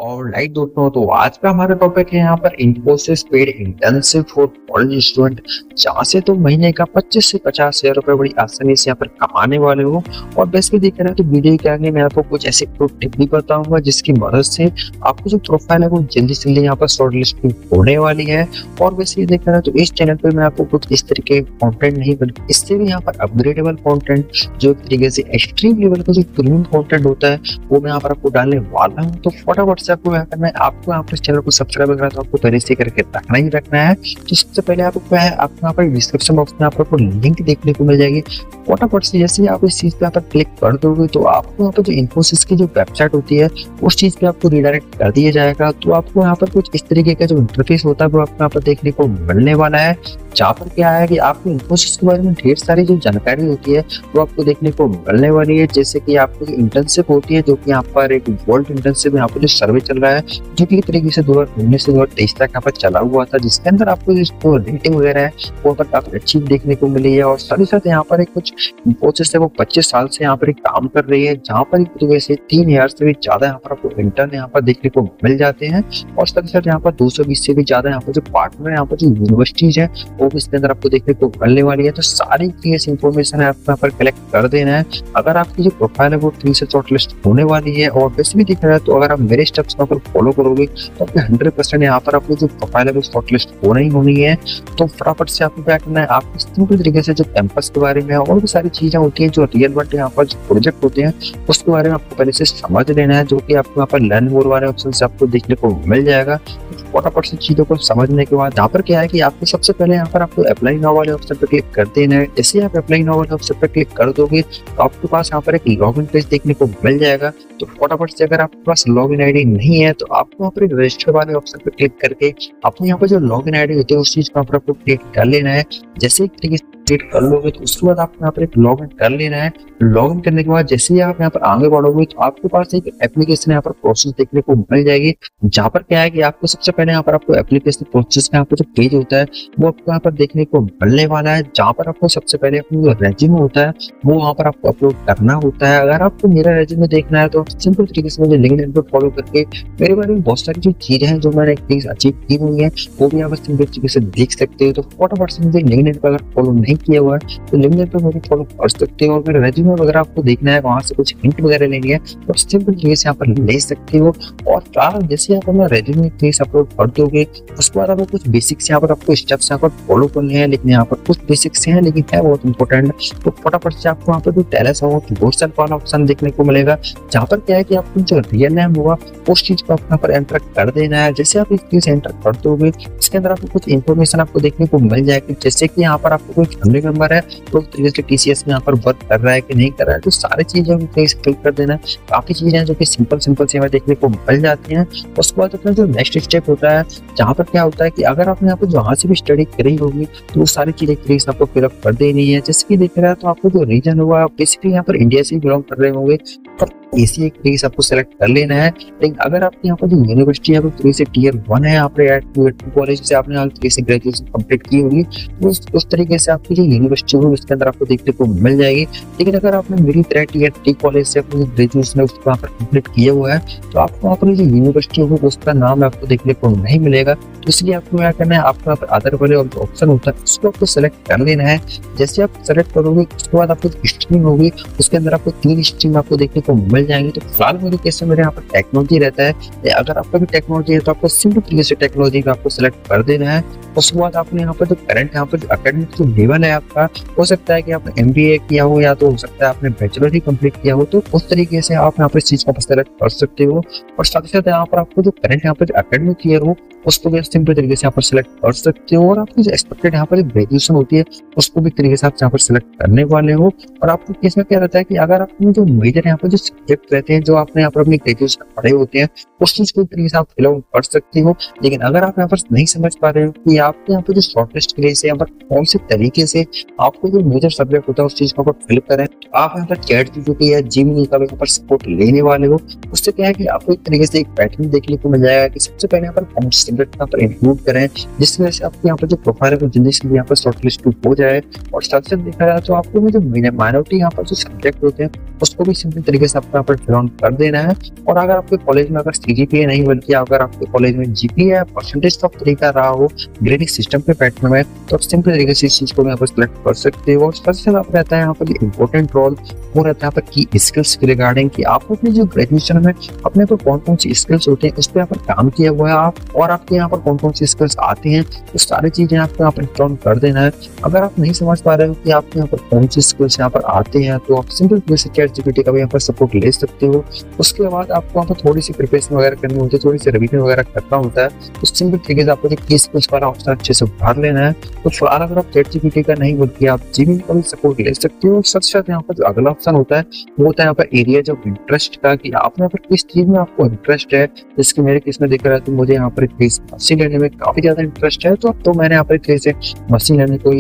Alright दोस्तों, तो आज का हमारा टॉपिक है यहाँ पर Infosys paid internship for college student, जहाँ से तुम महीने का 25 से 50 हजार रुपए बड़ी आसानी से यहाँ पर कमाने वाले हो। और बेसिकली देखा रहे तो वीडियो के आगे मैं आपको कुछ ऐसे प्रो टिप भी बताऊंगा जिसकी मदद से आपको जो प्रोफाइल है वो जल्दी से जल्दी यहाँ पर शॉर्ट लिस्ट होने वाली है। और बेसिकली देखा रहे तो इस चैनल पर मैं आपको कुछ इस तरीके कंटेंट नहीं बल्कि इससे भी यहाँ पर अपग्रेडेबल कंटेंट, जो एक तरीके से एक्सट्रीम लेवल का जो प्रीमियम कंटेंट होता है वो मैं यहाँ पर आपको डालने वाला हूँ। तो फटाफट से आपको क्या करना है, आपको यहाँ पर इस चैनल को सब्सक्राइब करना है तो आपको पहले से करके रखना ही रखना है। तो सबसे पहले आपको क्या है, आपको यहाँ पर डिस्क्रिप्शन बॉक्स में आपको लिंक देखने को मिल जाएगी। फटाफट से जैसे ही आप इस चीज पे यहाँ पर क्लिक कर दोगे तो आपको यहाँ पर जो इन्फोसिस की जो वेबसाइट होती है उस चीज पे आपको रिडायरेक्ट कर दिया जाएगा। तो आपको यहाँ पर कुछ इस तरीके का जो इंटरफेस होता है वो आपको यहाँ पर देखने को मिलने वाला है, जहाँ पर क्या है कि आपको इन्फोसिस के बारे में ढेर सारी जो जानकारी होती है वो आपको देखने को मिलने वाली है। जैसे कि आपको इंटर्नशिप होती है, जो कि यहाँ पर एक वर्ल्ड इंटर्नशिप यहाँ पर जो सर्वे चल रहा है जो कि तरीके से 2019 से 2023 तक यहाँ पर चला हुआ था, जिसके अंदर आपको जो रेटिंग वगैरह है वो पर काफी अच्छी देखने को मिली है। और साथ ही साथ यहाँ पर एक कुछ इन्फोसिस है वो 25 साल से यहाँ पर काम कर रही है, जहाँ पर एक तरीके से 3000 से भी ज्यादा यहाँ पर आपको इंटर्न यहाँ पर देखने को मिल जाते हैं। और साथ ही साथ यहाँ पर 220 से भी ज्यादा यहाँ पर जो पार्टनर यहाँ पर जो यूनिवर्सिटीज है वो भी इसके अंदर आपको देखने को मिलने वाली है। तो सारी केस इन्फॉर्मेशन है आपको यहाँ पर कलेक्ट कर देना है अगर आपकी जो प्रोफाइल है वो 3 से शॉर्ट लिस्ट होने वाली है। और वैसे भी देखा जाए तो अगर आप मेरे स्टेप्स यहाँ पर फॉलो करोगे तो आपके 100% यहाँ पर आपकी जो प्रोफाइल है वो शॉर्ट लिस्ट होना ही होनी है। तो फटाफट से आपको क्या करना है, आपको सिंपल तरीके से जो कैंपस के बारे में और भी सारी चीजें होती हैं, जो रियल वर्ल्ड यहाँ पर जो प्रोजेक्ट होते हैं उसके बारे में आपको पहले से समझ लेना है, जो कि आपको यहाँ पर लर्न मोर वाले ऑप्शन से आपको देखने को मिल जाएगा। फटाफट से चीजों को समझने के बाद यहाँ पर क्या है कि आपको सबसे पहले यहाँ पर आपको अप्लाई नाउ वाले ऑप्शन पर क्लिक कर देना है। जैसे आप अप्लाई नाउ वाले ऑप्शन पर क्लिक कर दोगे तो आपके पास यहाँ पर एक लॉगिन पेज देखने को मिल जाएगा। तो फटाफट से अगर आपके पास लॉगिन आईडी नहीं है तो आपको यहाँ पर रजिस्टर वाले ऑप्शन पर क्लिक करके अपने यहाँ पर जो लॉगिन आईडी होती है उस चीज को यहाँ पर आपको क्लिक कर लेना है। जैसे एक तरीके से क्लिक कर लोगे तो उसके बाद आपको यहाँ पर एक लॉगिन कर लेना है। लॉगिन करने के बाद जैसे ही आप यहाँ पर आगे बढ़ोगे तो आपके पास एक एप्लीकेशन यहाँ पर प्रोसेस देखने को मिल जाएगी, जहाँ पर क्या है कि आपको सबसे पहले यहाँ पर आपको एप्लीकेशन प्रोसेस का यहाँ पर जो पेज होता है वो आपको यहाँ पर देखने को मिलने वाला है, जहाँ पर आपको सबसे पहले अपना जो रेज्यूमे होता है वो वहाँ पर आपको अपलोड करना होता है। अगर आपको मेरा रेज्यूमे देखना है तो सिंपल तरीके से मुझे लिंक्डइन पर फॉलो करके मेरे बारे में बहुत सारी जो चीजें हैं जो मैंने अचीव की हुई है वो भी आप सिंपल तरीके से देख सकते हो। तो फटाफट से मुझे लिंक्डइन पर अगर फॉलो नहीं किया हुआ है तो लिंक्डइन पर मुझे फॉलो कर सकते हो। और मेरा रेज्यूमे वगैरह आपको देखना है, वहां से कुछ हिंट वगैरह लेनी है तो सिंपल तरीके से यहाँ पर ले सकते हो। और फिलहाल जैसे आप अपना रेज्यूमे पेज अपलोड कर दोगे उसके बाद आपको कुछ बेसिक्स यहाँ पर आपको स्टेप्स यहाँ पर फॉलो करने हैं, लेकिन यहाँ पर कुछ बेसिक्स हैं लेकिन है बहुत इंपॉर्टेंट। तो फटाफट से आपको यहाँ पर जो टेलेस वाला ऑप्शन देखने को मिलेगा, जहाँ पर क्या है कि आपको जो रियल नेम होगा उस चीज को यहाँ पर एंटर कर देना है। जैसे आप इस चीज एंटर कर दोगे इसके अंदर आपको कुछ इन्फॉर्मेशन आपको देखने को मिल जाएगी, जैसे कि यहाँ पर आपको कोई फैमिली मेंबर है तो तरीके से टीसीएस में यहाँ पर वर्क कर रहा है कि नहीं कर रहा है, तो सारी चीजें क्लिक कर देना। काफी चीजें हैं जो कि सिंपल से हमें देखने को मिल जाती हैं। उसके बाद अपना जो नेक्स्ट स्टेप होता है, जहाँ पर क्या होता है कि अगर आपने यहाँ पर जहाँ से भी स्टडी करी होगी तो वो सारी चीजें प्लीज आपको फिलअप कर देनी है। जैसे कि देख रहा है तो आपको जो रीजन होगा बेसिकली यहाँ पर इंडिया से बिलोंग कर रहे होंगे तो एसी एक प्लेस आपको सेलेक्ट कर लेना है। लेकिन अगर आपके यहाँ पर जो यूनिवर्सिटी है वो से टियर 1 है, आपने कॉलेज से आपने ग्रेजुएशन कंप्लीट की होगी तो उस तरीके से आपकी जो यूनिवर्सिटी होगी उसके अंदर आपको देखने को मिल जाएगी। लेकिन अगर आपने मेरी तरह टियर 3 कॉलेज से अपनी ग्रेजुएशन उसको यहाँ पर कंप्लीट किया हुआ है तो आपको वहाँ पर जो यूनिवर्सिटी होगी उसका नाम आपको देखने को नहीं मिलेगा। तो इसलिए आपको क्या करना है, आपको यहाँ पर अदर वाले ऑप्शन होता है उसको आपको सेलेक्ट कर लेना है। जैसे आप सेलेक्ट करोगे उसके बाद आपको स्ट्रीम होगी उसके अंदर आपको 3 स्ट्रीम आपको देखने को मिल जाएंगे। तो फिलहाल मेरे केस में मेरे यहाँ पर टेक्नोलॉजी रहता है। अगर आपका भी टेक्नोलॉजी है तो आपको सिंपल तरीके से टेक्नोलॉजी का आपको सेलेक्ट कर देना है। उसके बाद आपने यहाँ पर जो करंट यहाँ पर एकेडमिक जो लेवल है आपका, हो सकता है कि आपने एमबीए किया हो या तो हो सकता है आपने बैचलर ही कंप्लीट किया हो, तो उस तरीके से आप यहाँ पर इस चीज को सेलेक्ट कर सकते हो। और साथ ही साथ यहाँ पर आपको जो करंट यहाँ पर एकेडमिक ईयर हो उसको भी सिंपल तरीके से यहाँ पर सिलेक्ट कर सकते हो। और आपकी जो एक्सपेक्टेड यहाँ पर ग्रेजुएशन होती है उसको भी तरीके से आप यहाँ पर सिलेक्ट करने वाले हो। और आपको केस में क्या रहता है कि अगर आपने जो मेजर यहाँ पर जो सब्जेक्ट रहते हैं जो आपने यहाँ पर अपनी ग्रेजुएशन पढ़े होते हैं उस चीज को तरीके से आप फिल आउट कर सकते हो। लेकिन अगर आप यहाँ पर नहीं समझ पा रहे हो कि आपके यहाँ पे जो शॉर्टलिस्ट के लिए से यहाँ पर कौन से तरीके से आपको जो मेजर सब्जेक्ट होता है उस चीज को फिल करें। आप यहाँ पर चैट जीपीटी या जेमिनी का भी यहाँ पर सपोर्ट लेने वाले हो। उससे क्या है कि आपको एक तरीके से एक पैटर्न देखने को मिल जाएगा कि सबसे पहले यहाँ पर कौन से सब्जेक्ट यहाँ पर इंक्लूड करें, जिसकी वजह से आपके यहाँ पर जो प्रोफाइल है वो जल्दी से यहाँ पर शॉर्टलिस्ट हो जाए। और साथ साथ देखा जाए तो आपको में जो माइनॉरिटी यहाँ पर जो सब्जेक्ट होते हैं उसको भी सिंपल तरीके से आपको यहाँ पर फिल ऑन कर देना है। और अगर आपके कॉलेज में अगर सीजीपीए नहीं बल्कि अगर आपके कॉलेज में जीपीए परसेंटेज का तरीका रहा हो ग्रेडिंग सिस्टम के पैटर्न में, तो आप सिंपल तरीके से इस चीज को यहाँ पर सिलेक्ट कर सकते हो। और सबसे ज्यादा रहता है यहाँ पर इंपॉर्टेंट रोल वो रहता है यहाँ पर की स्किल्स के रिगार्डिंग कि आप अपनी जो ग्रेजुएशन में अपने को कौन कौन सी स्किल्स होते हैं उस पर यहाँ पर काम किया हुआ है आप, और आपके यहाँ पर कौन कौन सी स्किल्स आती हैं तो सारी चीजें आपको यहाँ पर फिल ऑन कर देना है। अगर आप नहीं समझ पा रहे हो कि आपके यहाँ पर कौन सी स्किल्स यहाँ पर आते हैं तो आप सिंपल तरीके से चैट जीपीटी का भी यहाँ पर सपोर्ट ले सकते हो। उसके बाद आपको यहाँ पर थोड़ी सी प्रिपरेशन वगैरह करनी होती है, थोड़ी सी रिवीजन वगैरह करना होता है, तो सिंपल तरीके से आपको की स्किल्स वाला ऑप्शन अच्छे से भर लेना है। तो फिलहाल अगर आप चैट जीपीटी का नहीं बल्कि आप जेमिनी का भी सपोर्ट ले सकते हो। साथ साथ यहाँ पर जो अगला ऑप्शन होता है वो होता है यहाँ पर एरियाज ऑफ इंटरेस्ट का कि आप यहाँ पर किस चीज में आपको इंटरेस्ट है। जैसे मेरे केस में देख रहा है तो मुझे यहाँ पर मशीन लर्निंग में काफी ज्यादा इंटरेस्ट है, तो मैंने यहाँ पर से मशीन लर्निंग को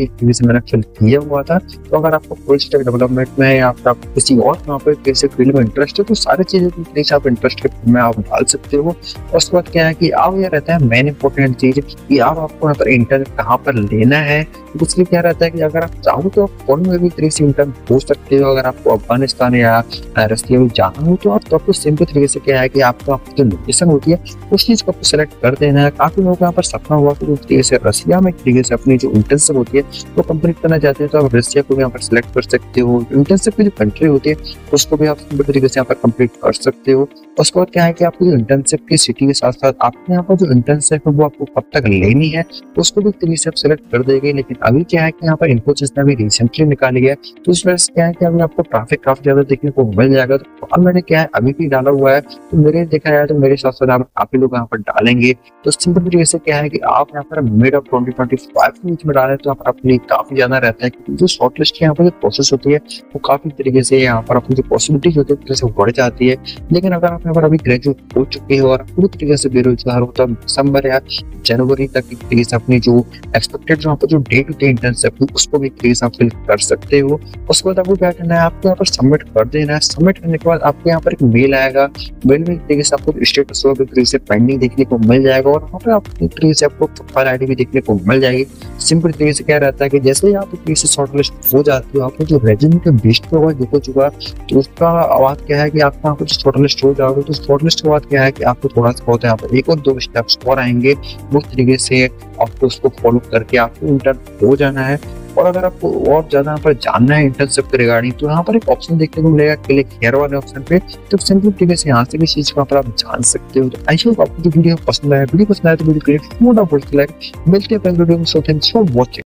मैंने फिल किया हुआ था। तो अगर आपको फुल स्टैक डेवलपमेंट में या फिर आपको किसी और यहाँ पर कैसे फील्ड में इंटरेस्ट है तो सारी चीजें आप इंटरेस्ट में आप डाल सकते हो। और उसके बाद क्या है कि अब यह रहता है मेन इंपॉर्टेंट चीज कि आपको यहाँ पर इंटर्न कहाँ पर लेना है। तो इसलिए क्या रहता है कि अगर आप चाहो तो आप फॉरेन में भी तरीके से इंटर्न हो सकते हो। अगर आपको अफगानिस्तान या रसिया में जाना हो तो आपको सिंपल तरीके से क्या है कि आपको आपकी जो लोकेशन होती है उस चीज को आपको सेलेक्ट कर देना है। काफी लोग यहाँ पर सपना हुआ कि तरीके से रसिया में तरीके से अपनी जो इंटर्नशिप होती है वो कंप्लीट करना चाहते हैं तो आप रसिया को भी यहाँ पर सिलेक्ट कर सकते हो। इंटर्नशिप की जो कंट्री होती है उसको भी आप सिंपल तरीके से यहाँ पर कंप्लीट कर सकते हो। उसके बाद क्या है कि आपको जो इंटर्नशिप की सिटी के साथ साथ आपके यहाँ पर जो इंटर्नशिप है वो आपको कब तक लेनी है उसको भी तरीके से आप सिलेक्ट कर देंगे। लेकिन अभी क्या है कि यहाँ पर इन्फोसिस ने अभी रिसेंटली निकाली है तो इस वजह से क्या है कि अभी आपको ट्रैफिक काफी ज्यादा देखने को मिल जाएगा। तो अब मैंने क्या है अभी भी डाला हुआ है, तो मेरे देखा जाए तो मेरे साथ साथ आप काफी लोग यहाँ पर डालेंगे। तो सिंपल तरीके से क्या है कि आप यहाँ पर मिड ऑफ 2025 के बीच में डालें तो आप अपनी काफी ज्यादा रहता है क्योंकि जो शॉर्टलिस्ट की यहाँ पर जो प्रोसेस होती है वो काफी तरीके से यहाँ पर अपनी जो पॉसिबिलिटीज होती है से बढ़ जाती है। लेकिन अगर आप यहाँ पर अभी ग्रेजुएट हो चुके हो और पूरी तरीके से बेरोजगार हो तो दिसंबर या जनवरी तक एक तरीके से अपनी जो एक्सपेक्टेड यहाँ पर जो डे टू डे इंटर्नशिप उसको भी तरीके से आप फिल कर सकते हो। उसके बाद आपको क्या करना है, आपको यहाँ पर सबमिट कर देना है। सबमिट करने के बाद आपको यहाँ पर एक मेल आएगा, मेल में तरीके से आपको स्टेटस तरीके से पेंडिंग देखने को मिल जाएगा और वहाँ पर आपको तरीके से आपको प्रोफाइल आईडी भी देखने को मिल जाएगी। सिंपल तरीके से क्या रहता है कि जैसे ही आप तरीके से शॉर्टलिस्ट हो जाती हो आपको जो रेज्यूमे के बेस्ट पे हो चुका तो उसका बाद क्या है कि आपको यहाँ पर शॉर्टलिस्ट हो जाओगे तो शॉर्टलिस्ट के बाद क्या है कि आपको थोड़ा सा होता है यहाँ पर एक और दो स्टेप्स और आएंगे, उस तरीके से आपको उसको फॉलो करके आपको इंटर्न हो जाना है। और अगर आपको और ज्यादा यहाँ पर जानना है इंटर्नशिप के रिगार्डिंग तो यहाँ पर एक ऑप्शन देखने को मिलेगा क्लिक हियर वाले ऑप्शन पे, तो सिंपल तरीके से यहाँ से भी चीज को यहाँ पर आप जान सकते हो। तो आई होप आपको वीडियो पसंद आया तो वीडियो को लाइक मिलते हैं वीडियो वॉचिंग।